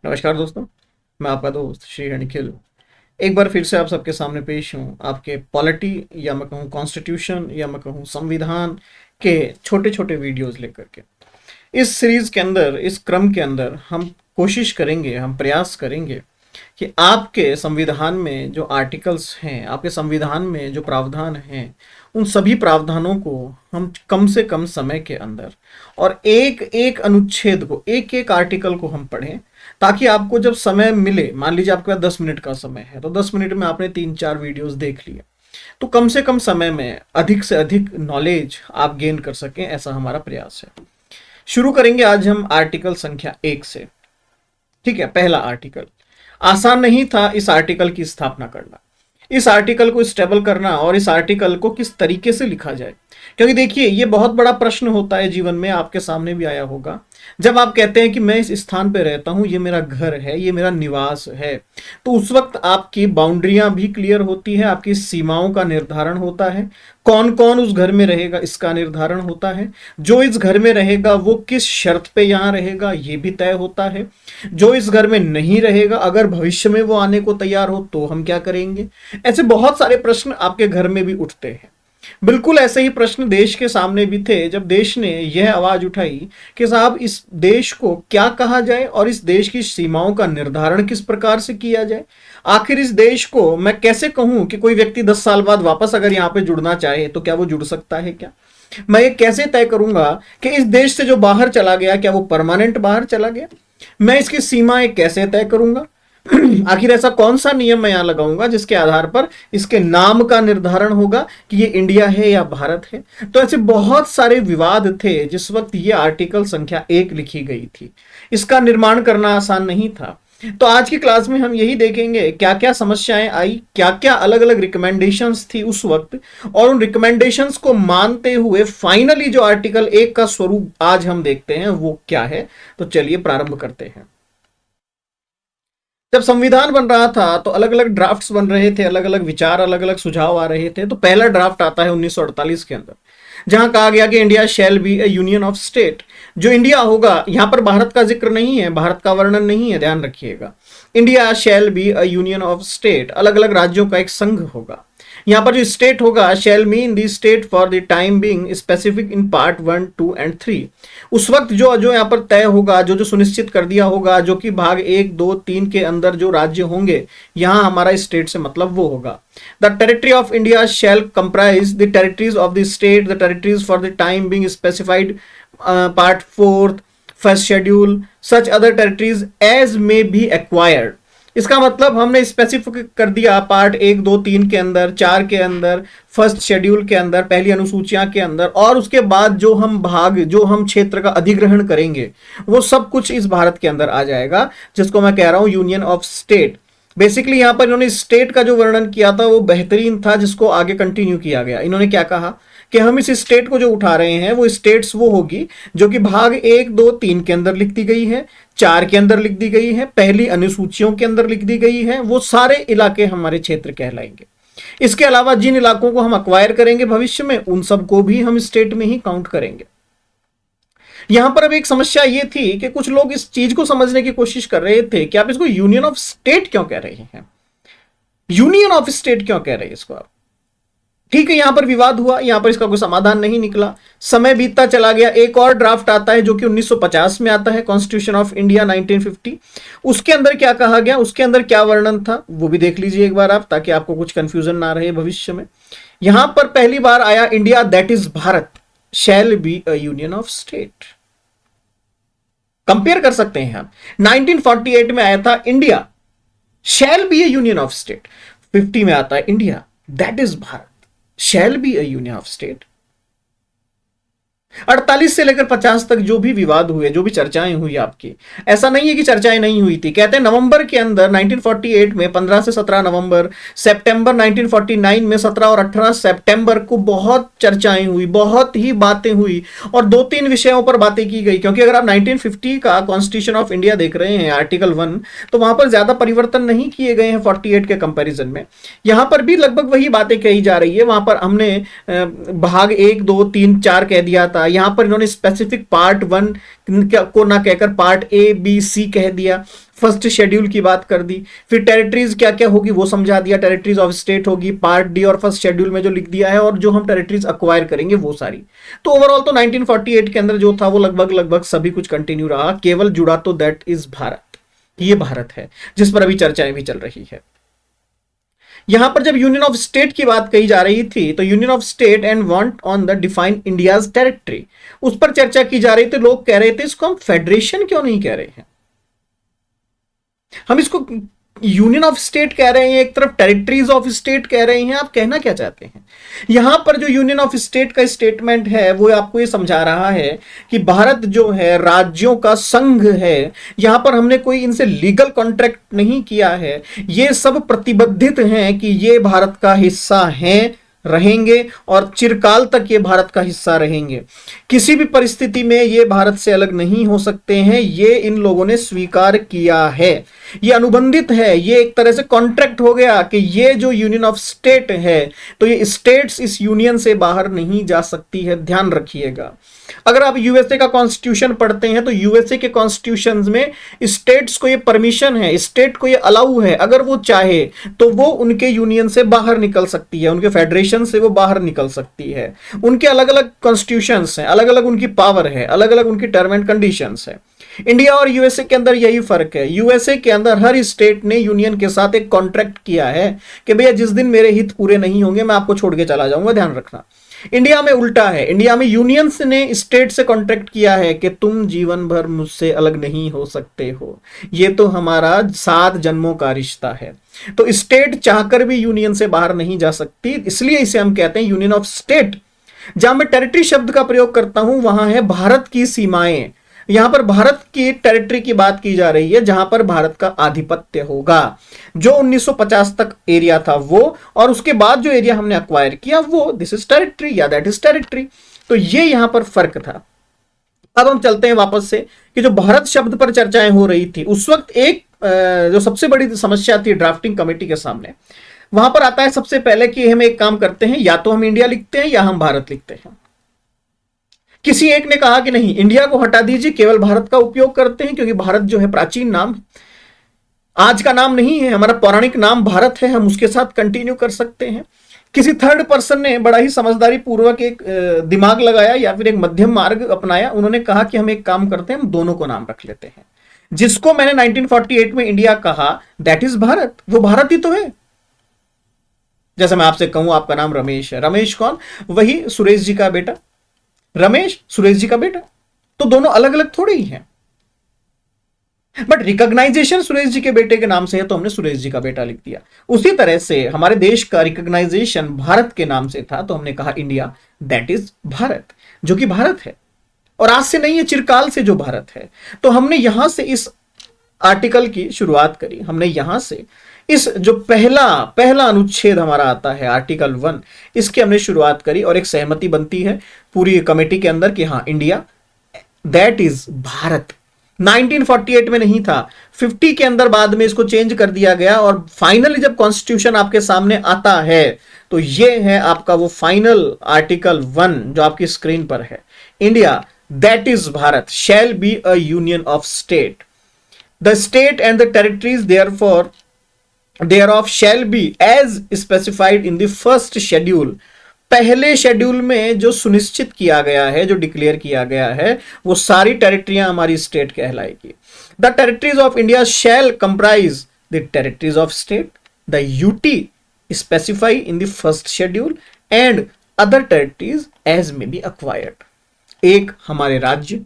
नमस्कार दोस्तों। मैं आपका दोस्त श्री निखिल एक बार फिर से आप सबके सामने पेश हूँ आपके पॉलिटी या मैं कहूँ कॉन्स्टिट्यूशन या मैं कहूँ संविधान के छोटे छोटे वीडियोस लेकर के। इस सीरीज के अंदर, इस क्रम के अंदर हम कोशिश करेंगे, हम प्रयास करेंगे कि आपके संविधान में जो आर्टिकल्स हैं, आपके संविधान में जो प्रावधान हैं, उन सभी प्रावधानों को हम कम से कम समय के अंदर और एक एक अनुच्छेद को, एक एक आर्टिकल को हम पढ़ें, ताकि आपको जब समय मिले, मान लीजिए आपके पास 10 मिनट का समय है, तो 10 मिनट में आपने 3-4 वीडियोस देख लिए, तो कम से कम समय में अधिक से अधिक नॉलेज आप गेन कर सकें, ऐसा हमारा प्रयास है। शुरू करेंगे आज हम आर्टिकल संख्या 1 से। ठीक है, पहला आर्टिकल। आसान नहीं था इस आर्टिकल की स्थापना करना, इस आर्टिकल को स्टेबल करना और इस आर्टिकल को किस तरीके से लिखा जाए, क्योंकि देखिए ये बहुत बड़ा प्रश्न होता है जीवन में, आपके सामने भी आया होगा। जब आप कहते हैं कि मैं इस स्थान पे रहता हूं, ये मेरा घर है, ये मेरा निवास है, तो उस वक्त आपकी बाउंड्रियां भी क्लियर होती है, आपकी सीमाओं का निर्धारण होता है, कौन कौन उस घर में रहेगा इसका निर्धारण होता है, जो इस घर में रहेगा वो किस शर्त पे यहां रहेगा ये भी तय होता है, जो इस घर में नहीं रहेगा अगर भविष्य में वो आने को तैयार हो तो हम क्या करेंगे। ऐसे बहुत सारे प्रश्न आपके घर में भी उठते हैं। बिल्कुल ऐसे ही प्रश्न देश के सामने भी थे जब देश ने यह आवाज उठाई कि साहब इस देश को क्या कहा जाए और इस देश की सीमाओं का निर्धारण किस प्रकार से किया जाए। आखिर इस देश को मैं कैसे कहूं कि कोई व्यक्ति 10 साल बाद वापस अगर यहां पे जुड़ना चाहे तो क्या वो जुड़ सकता है क्या। मैं ये कैसे तय करूंगा कि इस देश से जो बाहर चला गया क्या वो परमानेंट बाहर चला गया। मैं इसकी सीमाएं कैसे तय करूंगा। आखिर ऐसा कौन सा नियम मैं यहां लगाऊंगा जिसके आधार पर इसके नाम का निर्धारण होगा कि ये इंडिया है या भारत है। तो ऐसे बहुत सारे विवाद थे जिस वक्त ये आर्टिकल संख्या 1 लिखी गई थी। इसका निर्माण करना आसान नहीं था। तो आज की क्लास में हम यही देखेंगे क्या क्या समस्याएं आई, क्या क्या अलग अलग रिकमेंडेशंस थी उस वक्त, और उन रिकमेंडेशंस को मानते हुए फाइनली जो आर्टिकल 1 का स्वरूप आज हम देखते हैं वो क्या है। तो चलिए प्रारंभ करते हैं। जब संविधान बन रहा था तो अलग अलग ड्राफ्ट्स बन रहे थे, अलग अलग विचार, अलग अलग सुझाव आ रहे थे। तो पहला ड्राफ्ट आता है 1948 के अंदर, जहां कहा गया कि India shall be A union of state. जो इंडिया होगा, यहां पर भारत का जिक्र नहीं है, भारत का वर्णन नहीं है, ध्यान रखिएगा। India shall be a union of state, अलग अलग राज्यों का एक संघ होगा। यहां पर जो स्टेट होगा, shall mean the state for the time being specific in part 1, 2 and 3। उस वक्त जो जो यहां पर तय होगा, जो जो सुनिश्चित कर दिया होगा, जो कि भाग 1, 2, 3 के अंदर जो राज्य होंगे, यहां हमारा स्टेट से मतलब वो होगा। The territory of India shall comprise the territories of the state, the territories for the time being specified part 4 first schedule, such other territories as may be acquired. इसका मतलब हमने स्पेसिफिक कर दिया पार्ट 1, 2, 3 के अंदर, 4 के अंदर, फर्स्ट शेड्यूल के अंदर, पहली अनुसूचियां के अंदर, और उसके बाद जो हम भाग, जो हम क्षेत्र का अधिग्रहण करेंगे वो सब कुछ इस भारत के अंदर आ जाएगा, जिसको मैं कह रहा हूं यूनियन ऑफ स्टेट। बेसिकली यहां पर इन्होंने स्टेट का जो वर्णन किया था वो बेहतरीन था, जिसको आगे कंटिन्यू किया गया। इन्होंने क्या कहा कि हम इस स्टेट को जो उठा रहे हैं वो स्टेट्स वो होगी जो कि भाग 1, 2, 3 के अंदर लिख दी गई है, 4 के अंदर लिख दी गई है, पहली अनुसूचियों के अंदर लिख दी गई है। वो सारे इलाके हमारे क्षेत्र कहलाएंगे। इसके अलावा जिन इलाकों को हम अक्वायर करेंगे भविष्य में, उन सबको भी हम स्टेट में ही काउंट करेंगे। यहां पर अब एक समस्या ये थी कि कुछ लोग इस चीज को समझने की कोशिश कर रहे थे कि आप इसको यूनियन ऑफ स्टेट क्यों कह रहे हैं, यूनियन ऑफ स्टेट क्यों कह रहे हैं इसको आप। ठीक है, यहां पर विवाद हुआ, यहां पर इसका कोई समाधान नहीं निकला। समय बीतता चला गया। एक और ड्राफ्ट आता है जो कि 1950 में आता है, कॉन्स्टिट्यूशन ऑफ इंडिया 1950। उसके अंदर क्या कहा गया, उसके अंदर क्या वर्णन था वो भी देख लीजिए एक बार आप, ताकि आपको कुछ कंफ्यूजन ना रहे भविष्य में। यहां पर पहली बार आया India that is Bharat shall be a union of state. Compare कर सकते हैं हम। 1948 में आया था India shall be a union of state, 50 में आता है India that is Bharat shall be a union of state। 48 से लेकर 50 तक जो भी विवाद हुए, जो भी चर्चाएं हुई आपकी, ऐसा नहीं है कि चर्चाएं नहीं हुई थी। कहते हैं नवंबर के अंदर 1948 में 15 से 17 नवंबर, सितंबर 1949 में 17 और 18 सितंबर को बहुत चर्चाएं हुई, बहुत ही बातें हुई, और 2-3 विषयों पर बातें की गई। क्योंकि अगर आप 1950 का कॉन्स्टिट्यूशन ऑफ इंडिया देख रहे हैं आर्टिकल 1, तो वहां पर ज्यादा परिवर्तन नहीं किए गए हैं 48 के कंपेरिजन में। यहां पर भी लगभग वही बातें कही जा रही है। वहां पर हमने भाग 1, 2, 3, 4 कह दिया था, था, यहां पर इन्होंने स्पेसिफिक पार्ट 1 को ना कहकर पार्ट ए बी सी कह दिया, फर्स्ट शेड्यूल की बात कर दी, फिर टेरिटरीज क्या क्या होगी वो समझा दिया, टेरिटरीज ऑफ स्टेट होगी पार्ट डी, और फर्स्ट शेड्यूल में जो लिख दिया है, और जो हम टेरिटरीज अक्वायर करेंगे वो सारी। तो ओवरऑल तो 1948 के अंदर जो था वो लगभग सभी कुछ कंटिन्यू रहा, केवल जुड़ा तो दैट इज भारत, ये भारत है जिस पर अभी चर्चाएं भी चल रही है। यहां पर जब यूनियन ऑफ स्टेट की बात कही जा रही थी तो union of state and want on the define India's territory, उस पर चर्चा की जा रही थी। लोग कह रहे थे इसको हम फेडरेशन क्यों नहीं कह रहे हैं, हम इसको यूनियन ऑफ स्टेट कह रहे हैं, एक तरफ टेरिटरीज ऑफ स्टेट कह रहे हैं, आप कहना क्या चाहते हैं। यहां पर जो यूनियन ऑफ स्टेट का स्टेटमेंट है वो आपको ये समझा रहा है कि भारत जो है राज्यों का संघ है, यहां पर हमने कोई इनसे लीगल कॉन्ट्रैक्ट नहीं किया है, ये सब प्रतिबद्धित हैं कि ये भारत का हिस्सा हैं, रहेंगे और चिरकाल तक ये भारत का हिस्सा रहेंगे, किसी भी परिस्थिति में ये भारत से अलग नहीं हो सकते हैं, ये इन लोगों ने स्वीकार किया है, ये अनुबंधित है, ये एक तरह से कॉन्ट्रैक्ट हो गया कि ये जो यूनियन ऑफ स्टेट है तो ये स्टेट्स इस यूनियन से बाहर नहीं जा सकती है, ध्यान रखिएगा। अगर आप यूएसए का कॉन्स्टिट्यूशन पढ़ते हैं तो यूएसए के कॉन्स्टिट्यूशन में स्टेट्स को ये परमिशन है, स्टेट को ये अलाउ है, अगर वो चाहे तो वो उनके यूनियन से बाहर निकल सकती है, उनके फेडरेशन से वो बाहर निकल सकती है। उनके अलग अलग कॉन्स्टिट्यूशंस हैं, अलग अलग उनकी पावर है, अलग अलग उनकी टर्म एंड कंडीशंस है। इंडिया और यूएसए के अंदर यही फर्क है, यूएसए के अंदर हर स्टेट ने यूनियन के साथ एक कॉन्ट्रैक्ट किया है कि भैया जिस दिन मेरे हित पूरे नहीं होंगे मैं आपको छोड़ के चला जाऊंगा, ध्यान रखना। इंडिया में उल्टा है, इंडिया में यूनियंस ने स्टेट से कॉन्ट्रैक्ट किया है कि तुम जीवन भर मुझसे अलग नहीं हो सकते हो, ये तो हमारा 7 जन्मों का रिश्ता है। तो स्टेट चाहकर भी यूनियन से बाहर नहीं जा सकती, इसलिए इसे हम कहते हैं यूनियन ऑफ स्टेट। जहां मैं टेरिटरी शब्द का प्रयोग करता हूं वहां है भारत की सीमाएं, यहां पर भारत की टेरिटरी की बात की जा रही है जहां पर भारत का आधिपत्य होगा, जो 1950 तक एरिया था वो, और उसके बाद जो एरिया हमने अक्वायर किया वो दिस इज टेरिटरी या दैट इज टेरिटरी। तो ये यहां पर फर्क था। अब हम चलते हैं वापस से कि जो भारत शब्द पर चर्चाएं हो रही थी उस वक्त एक जो सबसे बड़ी समस्या थी ड्राफ्टिंग कमेटी के सामने, वहां पर आता है सबसे पहले कि हम एक काम करते हैं, या तो हम इंडिया लिखते हैं या हम भारत लिखते हैं। किसी एक ने कहा कि नहीं, इंडिया को हटा दीजिए, केवल भारत का उपयोग करते हैं, क्योंकि भारत जो है प्राचीन नाम है, आज का नाम नहीं है, हमारा पौराणिक नाम भारत है, हम उसके साथ कंटिन्यू कर सकते हैं। किसी थर्ड पर्सन ने बड़ा ही समझदारी पूर्वक एक दिमाग लगाया या फिर एक मध्यम मार्ग अपनाया, उन्होंने कहा कि हम एक काम करते हैं, हम दोनों को नाम रख लेते हैं। जिसको मैंने 1948 में इंडिया कहा दैट इज भारत, वो भारत ही तो है। जैसे मैं आपसे कहूं आपका नाम रमेश है, रमेश कौन, वही सुरेश जी का बेटा, रमेश सुरेश जी का बेटा, तो दोनों अलग अलग थोड़े ही हैं, बट रिकॉग्नाइजेशन सुरेश जी के बेटे के नाम से है तो हमने सुरेश जी का बेटा लिख दिया। उसी तरह से हमारे देश का रिकॉग्नाइजेशन भारत के नाम से था तो हमने कहा इंडिया दैट इज भारत, जो कि भारत है और आज से नहीं है, चिरकाल से जो भारत है। तो हमने यहां से इस आर्टिकल की शुरुआत करी, हमने यहां से इस जो पहला अनुच्छेद हमारा आता है आर्टिकल 1, इसकी हमने शुरुआत करी और एक सहमति बनती है पूरी कमेटी के अंदर कि हाँ इंडिया दैट इज भारत। 1948 में नहीं था, 50 के अंदर बाद में इसको चेंज कर दिया गया और फाइनली जब कॉन्स्टिट्यूशन आपके सामने आता है तो ये है आपका वो फाइनल आर्टिकल 1 जो आपकी स्क्रीन पर है। India that is Bharat shall be a union of state, the state and the territories therefore thereof shall be as specified in the first schedule। पहले शेड्यूल में जो सुनिश्चित किया गया है, जो डिक्लेयर किया गया है, वो सारी टेरिटरियां हमारी स्टेट कहलाएगी। The territories of India shall comprise the territories of state, the UT specify in the first schedule and other territories as may be acquired. एक हमारे राज्य,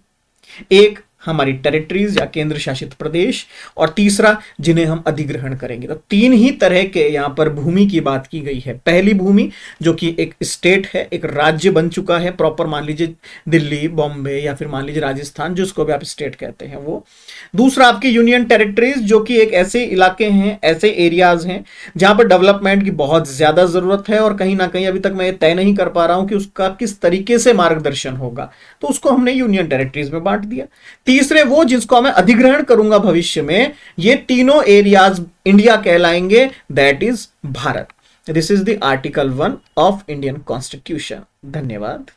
एक हमारी टेरिटरीज या केंद्र शासित प्रदेश, और तीसरा जिन्हें हम अधिग्रहण करेंगे। तो 3 ही तरह के यहां पर भूमि की बात की गई है। पहली भूमि जो कि एक स्टेट है, एक राज्य बन चुका है प्रॉपर, मान लीजिए दिल्ली, बॉम्बे या फिर मान लीजिए राजस्थान, जिसको भी आप स्टेट कहते हैं वो। दूसरा आपकी यूनियन टेरिटरीज जो कि एक ऐसे इलाके हैं, ऐसे एरियाज हैं जहां पर डेवलपमेंट की बहुत ज्यादा जरूरत है और कहीं ना कहीं अभी तक मैं ये तय नहीं कर पा रहा हूं कि उसका किस तरीके से मार्गदर्शन होगा, तो उसको हमने यूनियन टेरिटरीज में बांट दिया। तीसरे वो जिसको मैं अधिग्रहण करूंगा भविष्य में, ये तीनों एरियाज इंडिया कहलाएंगे, that is Bharat. This is the article 1 of Indian constitution. धन्यवाद।